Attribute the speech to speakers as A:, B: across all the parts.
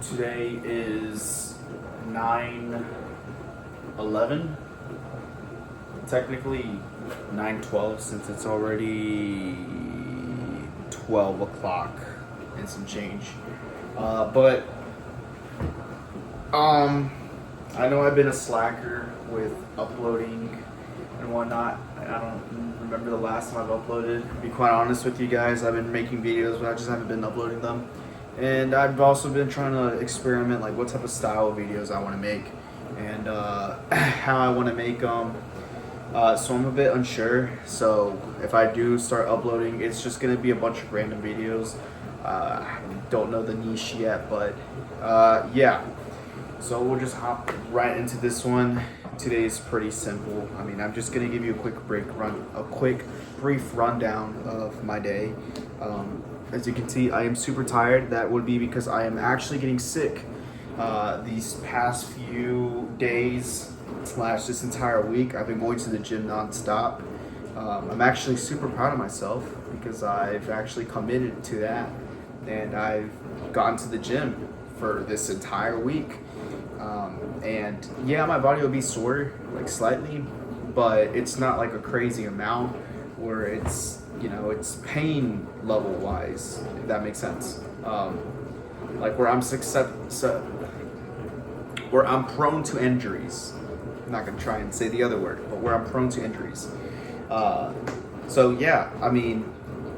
A: Today is 9/11. Technically 9/12 since it's already 12 o'clock and some change. But I know I've been a slacker with uploading and whatnot. I don't remember the last time I've uploaded. To be quite honest with you guys, I've been making videos, but I just haven't been uploading them. And I've also been trying to experiment, like what type of style of videos I want to make and how I want to make them. So I'm a bit unsure. So if I do start uploading, it's just gonna be a bunch of random videos. I don't know the niche yet, but yeah. So we'll just hop right into this one. Today is pretty simple. I mean, I'm just gonna give you a quick brief rundown of my day. As you can see, I am super tired. That would be because I am actually getting sick these past few days / this entire week. I've been going to the gym nonstop. I'm actually super proud of myself because I've actually committed to that, and I've gone to the gym for this entire week. And yeah, my body will be sore, like slightly, but it's not like a crazy amount where it's, you know, it's pain level wise, if that makes sense. Like where I'm prone to injuries. I'm not gonna try and say the other word, but where I'm prone to injuries. So yeah, I mean,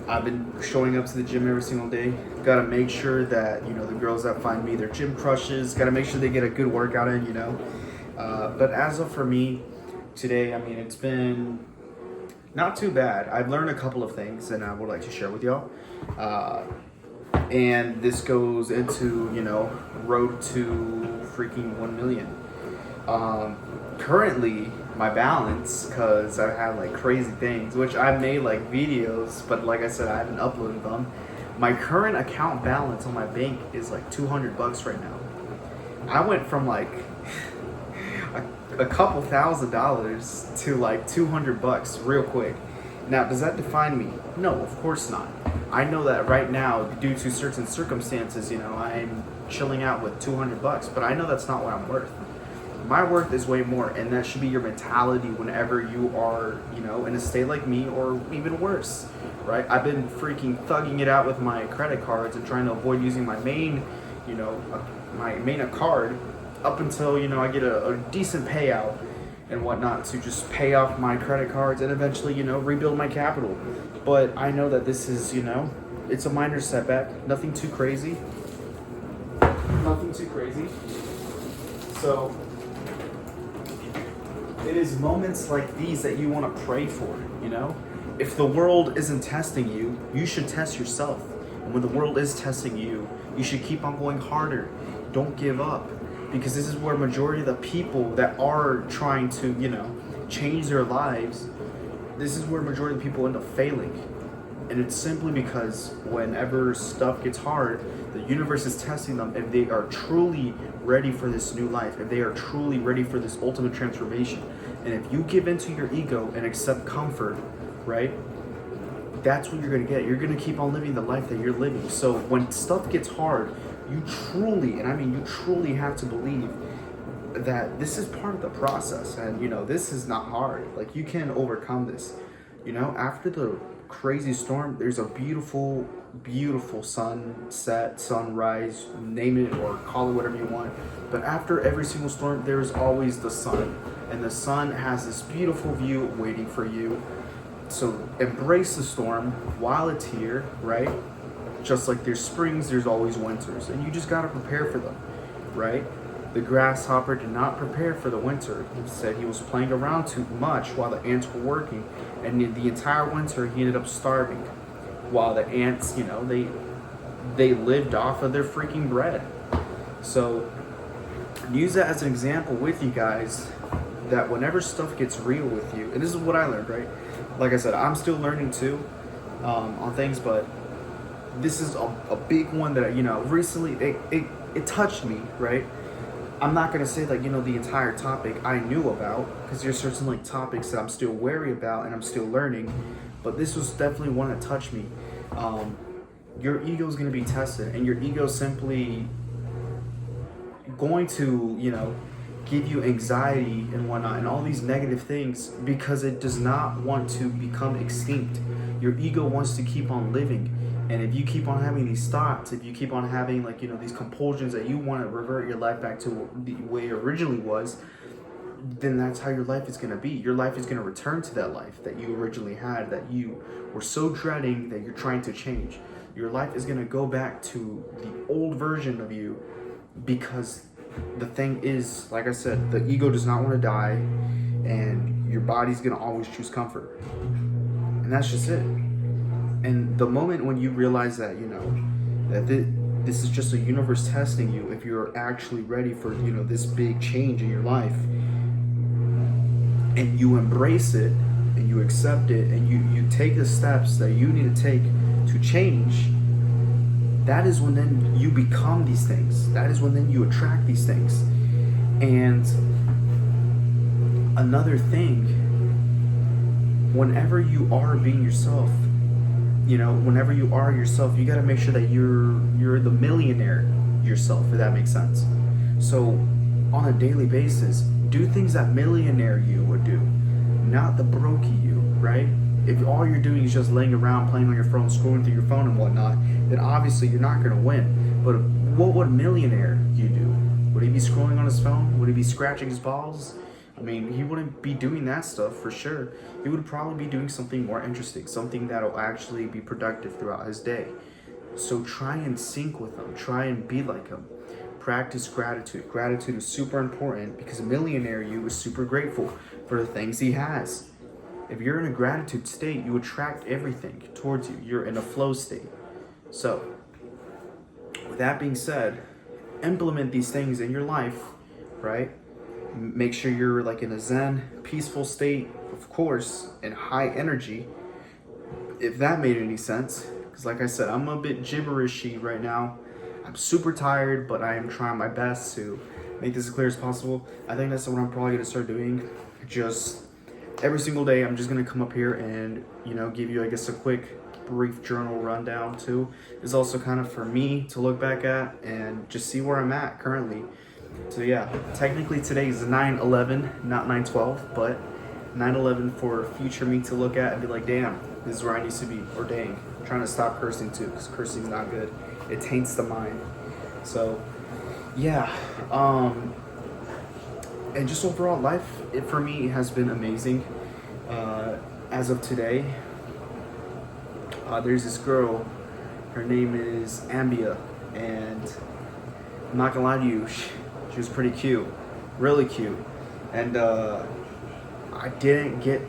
A: I've been showing up to the gym every single day. Gotta make sure that, you know, the girls that find me, they're gym crushes. Gotta make sure they get a good workout in, you know. But as of for me, today, I mean, it's been not too bad. I've learned a couple of things and I would like to share with y'all. And this goes into, you know, road to freaking 1 million. Currently, my balance, because I had like crazy things, which I made like videos, but like I said, I haven't uploaded them. My current account balance on my bank is like $200 right now. I went from like a couple $1,000s to like $200 real quick. Now, does that define me? No, of course not. I know that right now, due to certain circumstances, you know, I'm chilling out with $200, but I know that's not what I'm worth. My worth is way more, and that should be your mentality whenever you are, you know, in a state like me or even worse, right? I've been freaking thugging it out with my credit cards and trying to avoid using my main, you know, my main card up until, you know, I get a decent payout and whatnot to just pay off my credit cards and eventually, you know, rebuild my capital. But I know that this is, you know, it's a minor setback, nothing too crazy. So it is moments like these that you want to pray for, you know? If the world isn't testing you, you should test yourself. And when the world is testing you, you should keep on going harder. Don't give up. Because this is where majority of the people that are trying to, you know, change their lives, this is where majority of the people end up failing. And it's simply because whenever stuff gets hard, the universe is testing them if they are truly ready for this new life, if they are truly ready for this ultimate transformation. And if you give into your ego and accept comfort, right, that's what you're going to get. You're going to keep on living the life that you're living. So when stuff gets hard, you truly, and I mean you truly have to believe that this is part of the process. And, you know, this is not hard. Like, you can overcome this. You know, after the crazy storm, there's a beautiful sunset, sunrise, name it or call it whatever you want. But after every single storm, there's always the sun, and the sun has this beautiful view waiting for you. So embrace the storm while it's here, right? Just like there's springs, there's always winters, and you just got to prepare for them, right? The grasshopper did not prepare for the winter. He said he was playing around too much while the ants were working, and the entire winter he ended up starving. While the ants, you know, they lived off of their freaking bread. So use that as an example with you guys, that whenever stuff gets real with you, and this is what I learned, right? Like I said, I'm still learning too on things, but this is a big one that, you know, recently it touched me, right? I'm not gonna say that, you know, the entire topic I knew about, because there's certain like topics that I'm still wary about and I'm still learning, but this was definitely one that touched me. Your ego is gonna be tested, and your ego simply going to, give you anxiety and whatnot and all these negative things because it does not want to become extinct. Your ego wants to keep on living. And if you keep on having these thoughts, if you keep on having these compulsions that you want to revert your life back to the way it originally was, then that's how your life is going to be. Your life is going to return to that life that you originally had, that you were so dreading that you're trying to change. Your life is going to go back to the old version of you because the thing is, like I said, the ego does not want to die, and your body's going to always choose comfort. And that's just it. And the moment when you realize that, that this is just a universe testing you if you're actually ready for, this big change in your life, and you embrace it and you accept it and you take the steps that you need to take to change, that is when then you become these things. That is when then you attract these things. And another thing, whenever you are being yourself, whenever you are yourself, you got to make sure that you're the millionaire yourself, if that makes sense. So on a daily basis, do things that millionaire you would do, not the brokey you, right? If all you're doing is just laying around playing on your phone, scrolling through your phone and whatnot, then obviously you're not going to win. But what would a millionaire you do? Would he be scrolling on his phone? Would he be scratching his balls? I mean, he wouldn't be doing that stuff for sure. He would probably be doing something more interesting, something that'll actually be productive throughout his day. So try and sync with him. Try and be like him. Practice gratitude. Gratitude is super important because a millionaire you is super grateful for the things he has. If you're in a gratitude state, you attract everything towards you. You're in a flow state. So, with that being said, implement these things in your life, right? Make sure you're in a zen, peaceful state, of course, and high energy, if that made any sense. Because like I said, I'm a bit gibberishy right now. I'm super tired, but I am trying my best to make this as clear as possible. I think that's what I'm probably going to start doing. Just every single day, I'm just going to come up here and, give you, I guess, a quick, brief journal rundown too. It's also kind of for me to look back at and just see where I'm at currently. So yeah, technically today is 9/11, not 9/12, but 9/11 for future me to look at and be like, damn, this is where I need to be, or dang, I'm trying to stop cursing too, because cursing is not good. It taints the mind. So yeah, and just overall life, for me, has been amazing. As of today, there's this girl, her name is Ambia, and I'm not gonna lie to you, she was pretty cute, really cute, and I didn't get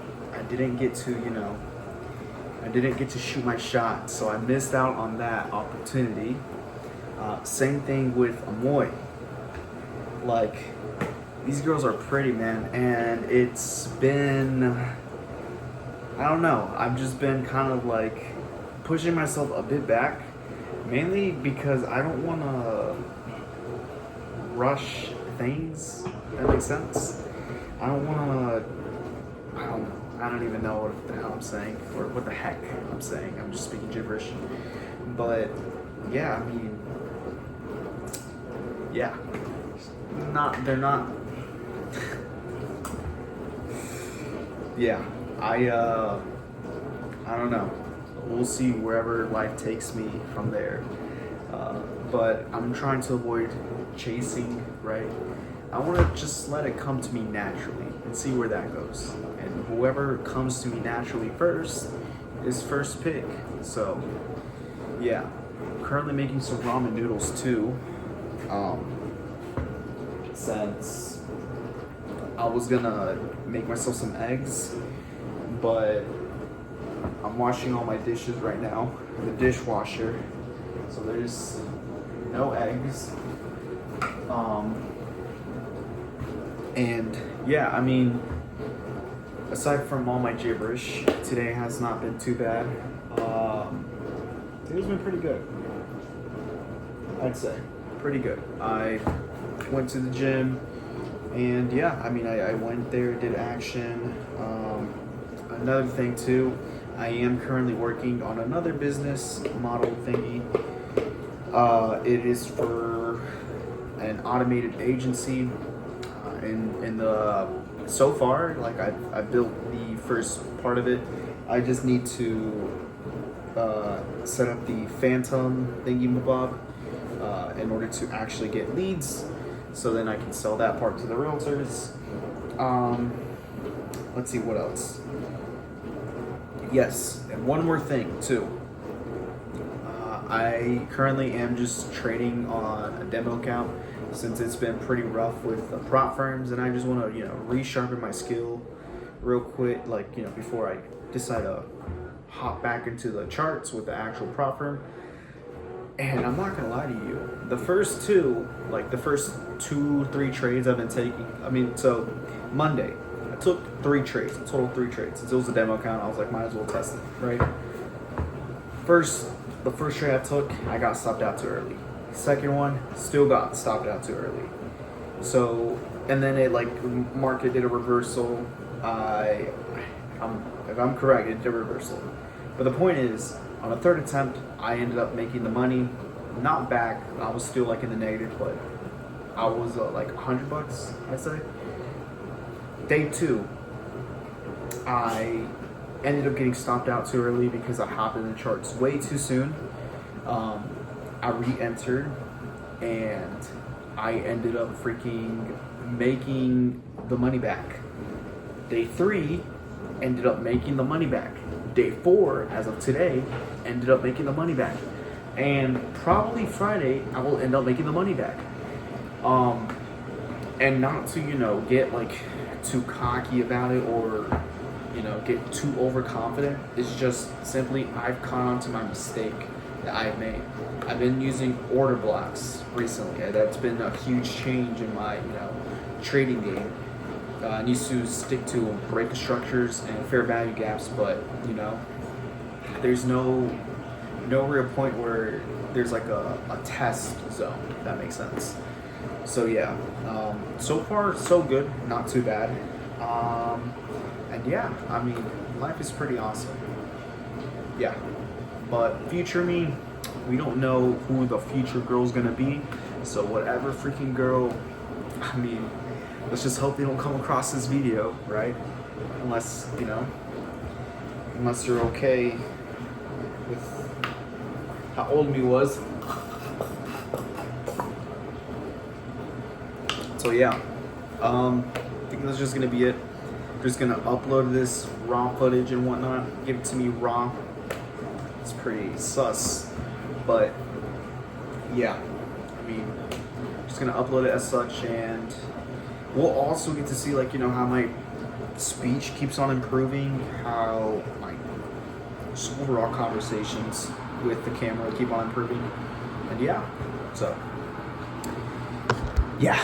A: to shoot my shot, so I missed out on that opportunity. Same thing with Amoy. These girls are pretty, man, and it's been, I don't know, I've just been kind of pushing myself a bit back, mainly because I don't want to rush things, if that makes sense. I don't want to, I don't even know what the hell I'm saying, or what the heck I'm saying. I'm just speaking gibberish. But yeah, I mean, yeah, they're not. Yeah, I don't know. We'll see wherever life takes me from there. But I'm trying to avoid chasing, right? I want to just let it come to me naturally and see where that goes. And whoever comes to me naturally first is first pick. So, yeah. I'm currently making some ramen noodles too. Since I was gonna make myself some eggs, but I'm washing all my dishes right now in the dishwasher. So there's no eggs. And yeah, I mean, aside from all my gibberish, today has not been too bad. Today's been pretty good, I'd say. Pretty good. I went to the gym, and yeah, I mean, I went there, did action. Another thing too, I am currently working on another business model thingy. It is for an automated agency. In the so far, like I've built the first part of it. I just need to set up the Phantom thingy-mabob in order to actually get leads, so then I can sell that part to the realtors. Let's see what else. Yes, and one more thing too. I currently am just trading on a demo account since it's been pretty rough with the prop firms, and I just want to, resharpen my skill real quick, like, before I decide to hop back into the charts with the actual prop firm. And I'm not gonna lie to you, the first 2-3 trades I've been taking, so Monday, I took 3 trades, a total of 3 trades. Since it was a demo account, I was like, might as well test it, right? The first trade I took, I got stopped out too early. Second one, still got stopped out too early. So, and then market did a reversal. If I'm correct, it did a reversal. But the point is, on a third attempt, I ended up making the money. Not back, I was still in the negative, but I was $100, I'd say. Day 2, I ended up getting stopped out too early because I hopped in the charts way too soon. I re-entered and I ended up freaking making the money back. Day 3, ended up making the money back. Day 4, as of today, ended up making the money back. And probably Friday, I will end up making the money back. And not to, get too cocky about it or, get too overconfident. It's just simply I've caught on to my mistake that I've made. I've been using order blocks recently. That's been a huge change in my, trading game. I used to stick to break structures and fair value gaps, but there's no real point where there's a test zone, if that makes sense. So yeah, so far so good, not too bad. And yeah, life is pretty awesome. Yeah, but future me, we don't know who the future girl's gonna be. So whatever freaking girl, let's just hope they don't come across this video, right? Unless you're okay with how old me was. So yeah, I think that's just gonna be it. Just gonna upload this raw footage and whatnot. Give it to me raw. It's pretty sus, but yeah, just gonna upload it as such, and we'll also get to see how my speech keeps on improving, how my just overall conversations with the camera keep on improving, and yeah, so yeah.